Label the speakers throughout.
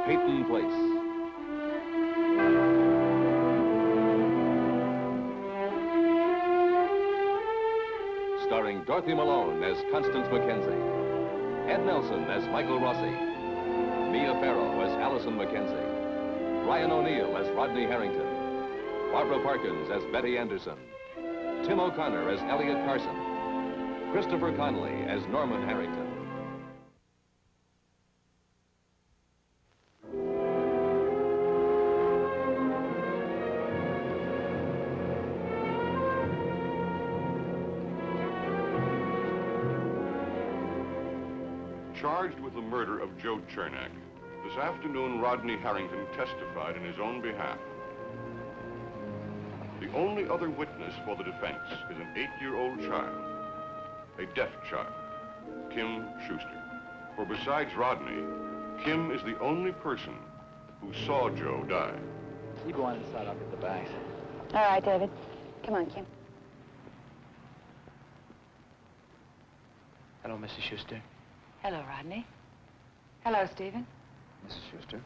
Speaker 1: Peyton Place. Starring Dorothy Malone as Constance Mackenzie, Ed Nelson as Michael Rossi, Mia Farrow as Allison Mackenzie, Ryan O'Neill as Rodney Harrington, Barbara Parkins as Betty Anderson, Tim O'Connor as Elliot Carson, Christopher Connolly as Norman Harrington.
Speaker 2: Charged with the murder of Joe Chernak, this afternoon Rodney Harrington testified in his own behalf. The only other witness for the defense is an 8-year-old child, a deaf child, Kim Shuster. For besides Rodney, Kim is the only person who saw Joe die.
Speaker 3: You go on inside, I'll get the bags.
Speaker 4: All right, David. Come on, Kim.
Speaker 3: Hello, Mrs. Shuster.
Speaker 4: Hello, Rodney. Hello, Stephen.
Speaker 3: Mrs. Shuster,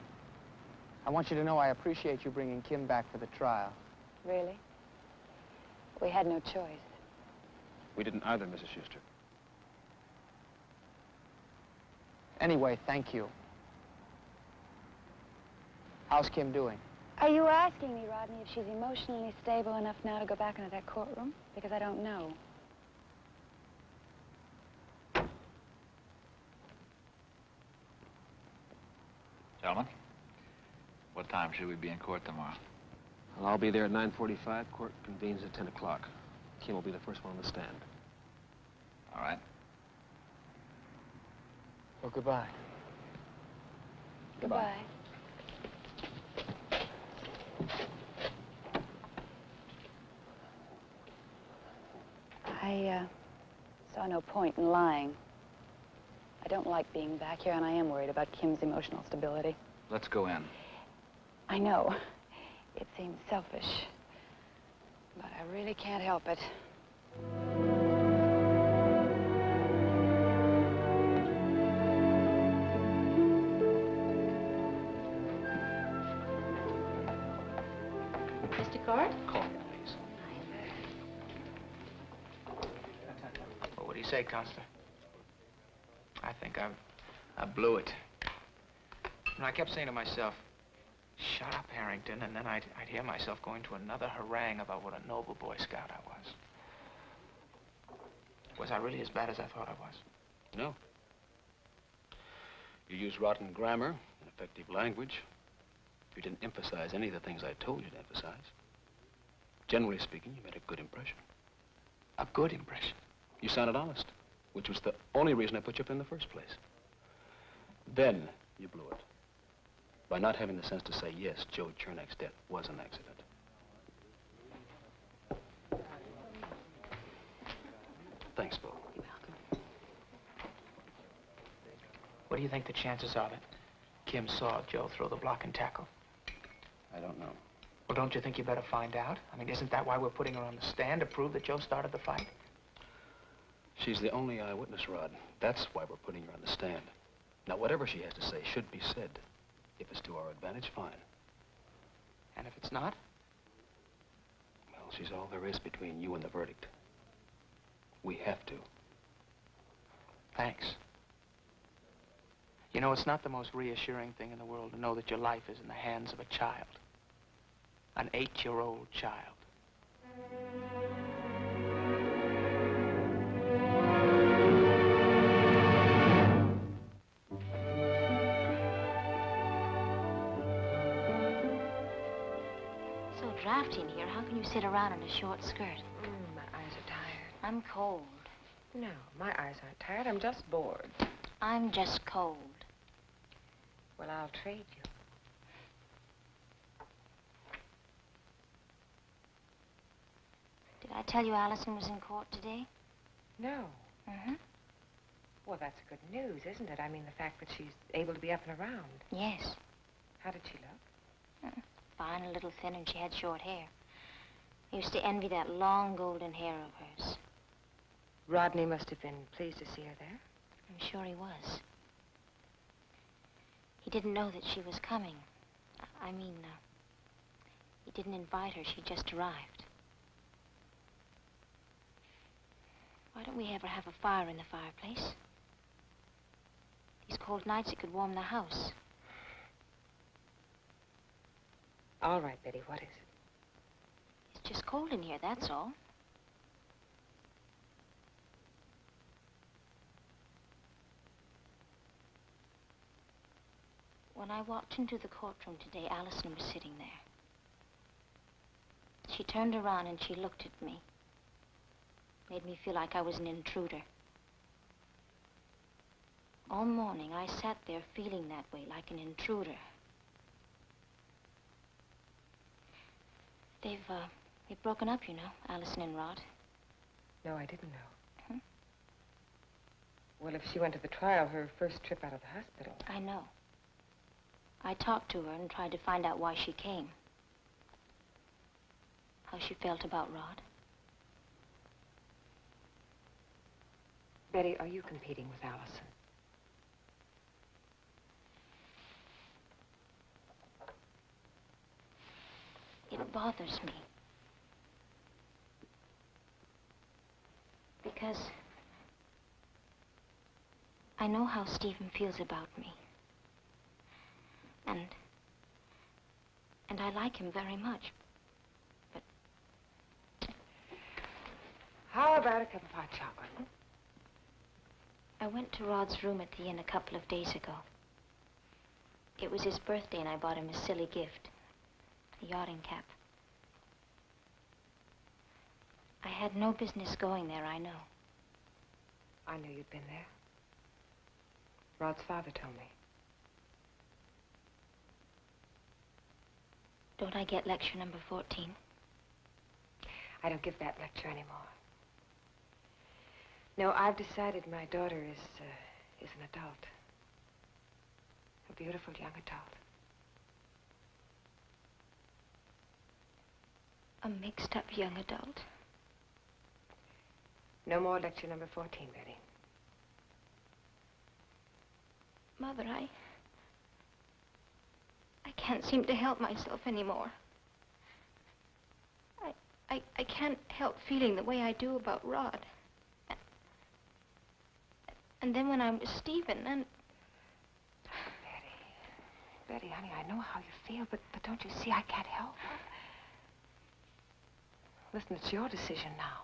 Speaker 3: I want you to know I appreciate you bringing Kim back for the trial.
Speaker 4: Really? We had no choice.
Speaker 3: We didn't either, Mrs. Shuster. Anyway, thank you. How's Kim doing?
Speaker 4: Are you asking me, Rodney, if she's emotionally stable enough now to go back into that courtroom? Because I don't know.
Speaker 5: Gentlemen, what time should we be in court tomorrow?
Speaker 6: Well, I'll be there at 9:45. Court convenes at 10 o'clock. Kim will be the first one on the stand.
Speaker 5: All right.
Speaker 3: Well, goodbye.
Speaker 4: Goodbye. I saw no point in lying. I don't like being back here, and I am worried about Kim's emotional stability.
Speaker 5: Let's go in.
Speaker 4: I know. It seems selfish. But I really can't help it.
Speaker 7: Mr. Court?
Speaker 3: Call me, please. Well, what do you say, Counselor? I think I blew it. And I kept saying to myself, shut up, Harrington, and then I'd hear myself going to another harangue about what a noble Boy Scout I was. Was I really as bad as I thought I was?
Speaker 6: No. You used rotten grammar, ineffective language. You didn't emphasize any of the things I told you to emphasize. Generally speaking, you made a good impression.
Speaker 3: A good impression.
Speaker 6: You sounded honest, which was the only reason I put you up in the first place. Then you blew it by not having the sense to say, yes, Joe Chernak's death was an accident. Thanks, Bo.
Speaker 4: You're welcome.
Speaker 3: What do you think the chances are that Kim saw Joe throw the block and tackle?
Speaker 6: I don't know.
Speaker 3: Well, don't you think you better find out? I mean, isn't that why we're putting her on the stand, to prove that Joe started the fight?
Speaker 6: She's the only eyewitness, Rod. That's why we're putting her on the stand. Now, whatever she has to say should be said. If it's to our advantage, fine.
Speaker 3: And if it's not?
Speaker 6: Well, she's all there is between you and the verdict. We have to.
Speaker 3: Thanks. You know, it's not the most reassuring thing in the world to know that your life is in the hands of a child. An 8-year-old child.
Speaker 7: So drafty in here. How can you sit around in a short skirt?
Speaker 8: My eyes are tired.
Speaker 7: I'm cold.
Speaker 8: No, my eyes aren't tired. I'm just bored.
Speaker 7: I'm just cold.
Speaker 8: Well, I'll trade you.
Speaker 7: Did I tell you Allison was in court today?
Speaker 8: No.
Speaker 7: Mm-hmm.
Speaker 8: Well, that's good news, isn't it? I mean, the fact that she's able to be up and around.
Speaker 7: Yes.
Speaker 8: How did she look?
Speaker 7: Fine, a little thin, and she had short hair. I used to envy that long golden hair of hers.
Speaker 8: Rodney must have been pleased to see her there.
Speaker 7: I'm sure he was. He didn't know that she was coming. I mean, he didn't invite her. She just arrived. Why don't we ever have a fire in the fireplace? These cold nights, it could warm the house.
Speaker 8: All right, Betty, what is it?
Speaker 7: It's just cold in here, that's all. When I walked into the courtroom today, Allison was sitting there. She turned around and she looked at me. Made me feel like I was an intruder. All morning, I sat there feeling that way, like an intruder. They've broken up, you know, Allison and Rod.
Speaker 8: No, I didn't know. Well, if she went to the trial, her first trip out of the hospital.
Speaker 7: I know. I talked to her and tried to find out why she came. How she felt about Rod.
Speaker 8: Betty, are you competing with Allison?
Speaker 7: It bothers me. Because I know how Stephen feels about me. And I like him very much. But
Speaker 8: how about a cup of hot chocolate?
Speaker 7: I went to Rod's room at the inn a couple of days ago. It was his birthday and I bought him a silly gift. A yachting cap. I had no business going there, I know.
Speaker 8: I knew you'd been there. Rod's father told me.
Speaker 7: Don't I get lecture number 14?
Speaker 8: I don't give that lecture anymore. No, I've decided my daughter is an adult. A beautiful young adult.
Speaker 7: A mixed-up young adult?
Speaker 8: No more lecture number 14, Betty.
Speaker 7: Mother, I can't seem to help myself anymore. I can't help feeling the way I do about Rod. And then when I'm with Stephen, and...
Speaker 8: Betty, honey, I know how you feel, but don't you see I can't help? Listen, it's your decision now.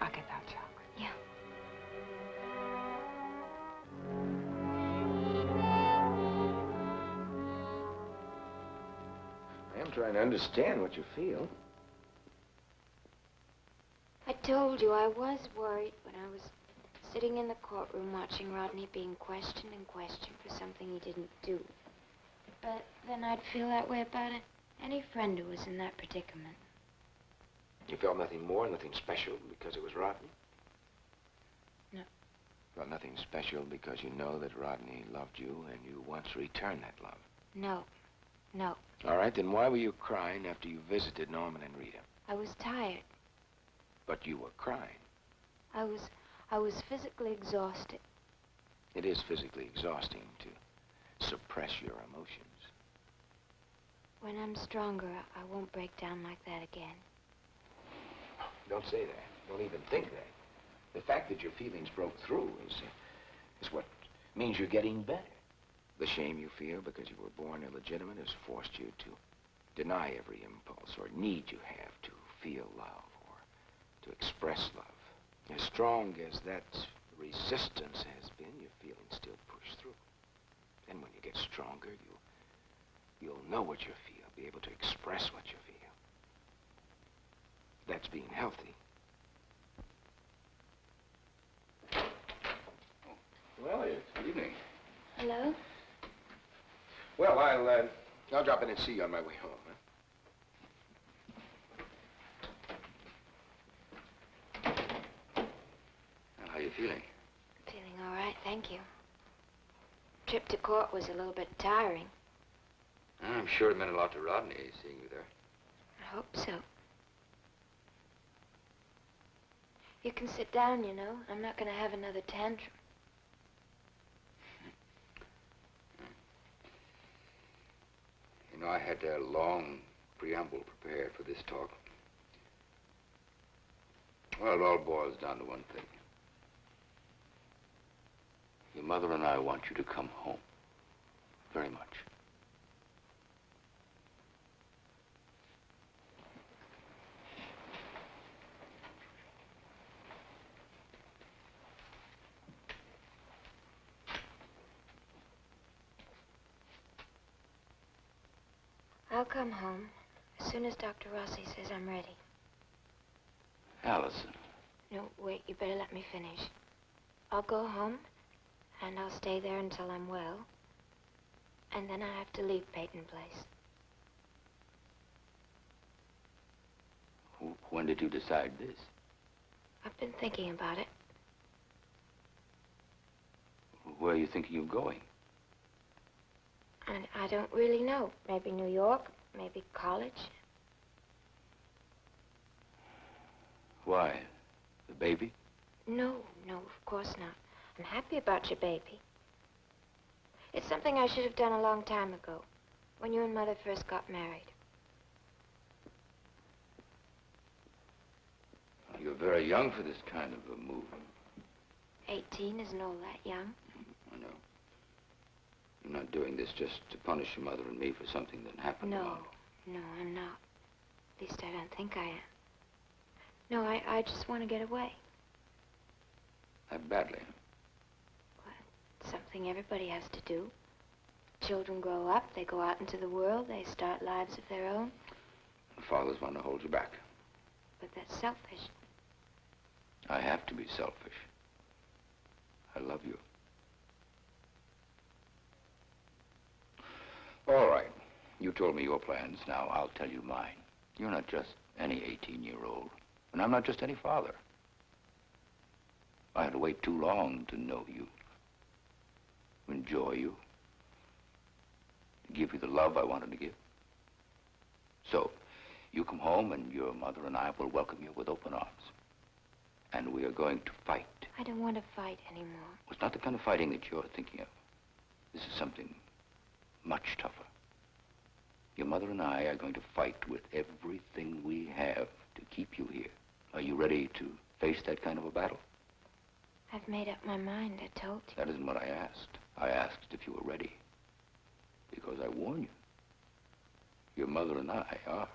Speaker 8: I'll get that chocolate.
Speaker 7: Yeah.
Speaker 9: I am trying to understand what you feel.
Speaker 7: I told you I was worried when I was sitting in the courtroom watching Rodney being questioned and questioned for something he didn't do. But then I'd feel that way about any friend who was in that predicament.
Speaker 9: You felt nothing more, nothing special because it was Rodney?
Speaker 7: No.
Speaker 9: Felt nothing special because you know that Rodney loved you and you want to return that love?
Speaker 7: No. No.
Speaker 9: All right, then why were you crying after you visited Norman and Rita?
Speaker 7: I was tired.
Speaker 9: But you were crying.
Speaker 7: I was physically exhausted.
Speaker 9: It is physically exhausting to suppress your emotions.
Speaker 7: When I'm stronger, I won't break down like that again.
Speaker 9: Don't say that. Don't even think that. The fact that your feelings broke through is what means you're getting better. The shame you feel because you were born illegitimate has forced you to deny every impulse or need you have to feel love or to express love. As strong as that resistance has been, your feelings still push through. And when you get stronger, you'll know what you feel, be able to express what you feel. That's being healthy.
Speaker 10: Well, it's good evening.
Speaker 7: Hello?
Speaker 9: Well, I'll drop in and see you on my way home, huh?
Speaker 10: Well, how are you feeling?
Speaker 7: Feeling all right, thank you. Trip to court was a little bit tiring.
Speaker 10: I'm sure it meant a lot to Rodney seeing you there.
Speaker 7: I hope so. You can sit down, you know. I'm not going to have another tantrum.
Speaker 10: You know, I had a long preamble prepared for this talk. Well, it all boils down to one thing. Your mother and I want you to come home. Very much.
Speaker 7: I'll come home as soon as Dr. Rossi says I'm ready.
Speaker 10: Allison.
Speaker 7: No, wait, you better let me finish. I'll go home, and I'll stay there until I'm well. And then I have to leave Peyton Place.
Speaker 10: When did you decide this?
Speaker 7: I've been thinking about it.
Speaker 10: Where are you thinking of going?
Speaker 7: And I don't really know. Maybe New York, maybe college.
Speaker 10: Why? The baby?
Speaker 7: No, of course not. I'm happy about your baby. It's something I should have done a long time ago, when you and Mother first got married.
Speaker 10: You're very young for this kind of a move.
Speaker 7: 18 isn't all that young.
Speaker 10: I know. You're not doing this just to punish your mother and me for something that happened.
Speaker 7: No, I'm not. At least I don't think I am. No, I just want to get away.
Speaker 10: That badly.
Speaker 7: Well, it's something everybody has to do. Children grow up, they go out into the world, they start lives of their own.
Speaker 10: The fathers want to hold you back.
Speaker 7: But that's selfish.
Speaker 10: I have to be selfish. I love you. All right. You told me your plans. Now I'll tell you mine. You're not just any 18-year-old. And I'm not just any father. I had to wait too long to know you, to enjoy you, to give you the love I wanted to give. So, you come home and your mother and I will welcome you with open arms. And we are going to fight.
Speaker 7: I don't want to fight anymore.
Speaker 10: It's not the kind of fighting that you're thinking of. This is something much tougher. Your mother and I are going to fight with everything we have to keep you here. Are you ready to face that kind of a battle?
Speaker 7: I've made up my mind, I told you.
Speaker 10: That isn't what I asked. I asked if you were ready. Because I warn you, your mother and I are.